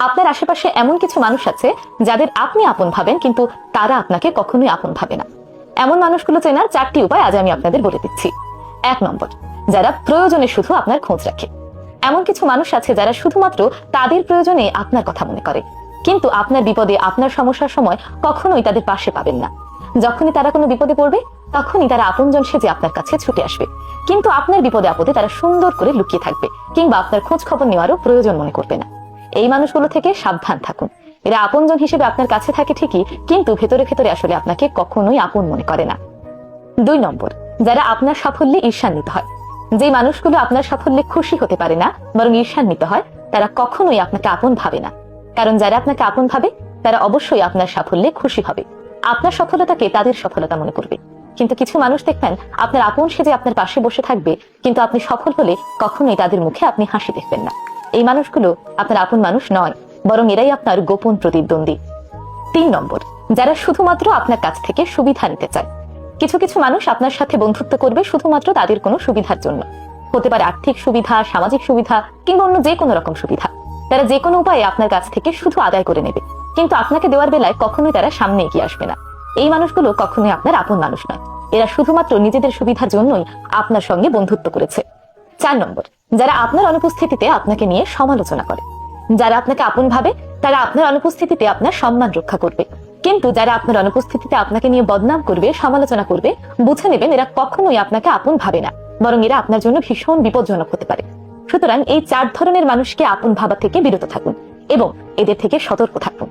আপনার আশেপাশে এমন কিছু মানুষ আছে যাদের আপনি আপন ভাবেন, কিন্তু তারা আপনাকে কখনোই আপন ভাবে না। এমন মানুষগুলো চেনার 4টি উপায় আজ আমি আপনাদের বলে দিচ্ছি। 1 নম্বর, যারা প্রয়োজনে শুধু আপনার খোঁজ রাখে। এমন কিছু মানুষ আছে যারা শুধুমাত্র তাদের প্রয়োজনে আপনার কথা মনে করে, কিন্তু আপনার বিপদে, আপনার সমস্যার সময় কখনোই তাদের পাশে পাবেন না। যখনই তারা কোনো বিপদে পড়বে, তখনই তারা আপনজন সেজে আপনার কাছে ছুটে আসবে, কিন্তু আপনার বিপদে আপদে তারা সুন্দর করে লুকিয়ে থাকবে, কিংবা আপনার খোঁজ খবর নেওয়ারও প্রয়োজন মনে করবে না। এই মানুষগুলো থেকে সাবধান থাকুন। এরা আপনজন হিসেবে আপনার কাছে থাকে ঠিকই, কিন্তু ভেতরে ভেতরে আসলে আপনাকে কখনোই আপন মনে করে না। 2 নম্বর, যারা আপনার সাফল্যে ঈর্ষান্বিত হয়। যে মানুষগুলো আপনার সাফল্যে খুশি হতে পারে না, বরং ঈর্ষান্বিত হয়, তারা কখনোই আপনাকে আপন ভাবে না। কারণ যারা আপনাকে আপন ভাবে, তারা অবশ্যই আপনার সাফল্যে খুশি হবে, আপনার সফলতাকে তাদের সফলতা মনে করবে। কিন্তু কিছু মানুষ দেখবেন আপনার আপন সেজে আপনার পাশে বসে থাকবে, কিন্তু আপনি সফল হলে কখনোই তাদের মুখে আপনি হাসি দেখবেন না। এই মানুষগুলো আপনার আপন মানুষ নয়, বরং এরাই আপনার গোপন প্রতিদ্বন্দ্বী। 3 নম্বর, যারা শুধুমাত্র আপনার কাছ থেকে সুবিধা নিতে চায়। কিছু কিছু মানুষ আপনার সাথে বন্ধুত্ব করবে শুধুমাত্র তাদের কোনো সুবিধার জন্য। হতে পারে আর্থিক সুবিধা, সামাজিক সুবিধা, কিংবা অন্য যে কোনো রকম সুবিধা। তারা যে কোনো উপায়ে আপনার কাছ থেকে শুধু আদায় করে নেবে, কিন্তু আপনাকে দেওয়ার বেলায় কখনোই তারা সামনে এগিয়ে আসবে না। এই মানুষগুলো কখনোই আপনার আপন মানুষ নয়, এরা শুধুমাত্র নিজেদের সুবিধার জন্যই আপনার সঙ্গে বন্ধুত্ব করেছে। 4 নম্বর, যারা আপনার অনুপস্থিতিতে আপনাকে নিয়ে সমালোচনা করে। যারা আপনাকে আপন ভাবে, তারা আপনার অনুপস্থিতিতে আপনার সম্মান রক্ষা করবে, কিন্তু যারা আপনার অনুপস্থিতিতে আপনাকে নিয়ে বদনাম করবে, সমালোচনা করবে, বুঝে নেবেন এরা কখনোই আপনাকে আপন ভাবে না, বরং এরা আপনার জন্য ভীষণ বিপজ্জনক হতে পারে। সুতরাং এই 4 ধরনের মানুষকে আপন ভাবা থেকে বিরত থাকুন এবং এদের থেকে সতর্ক থাকুন।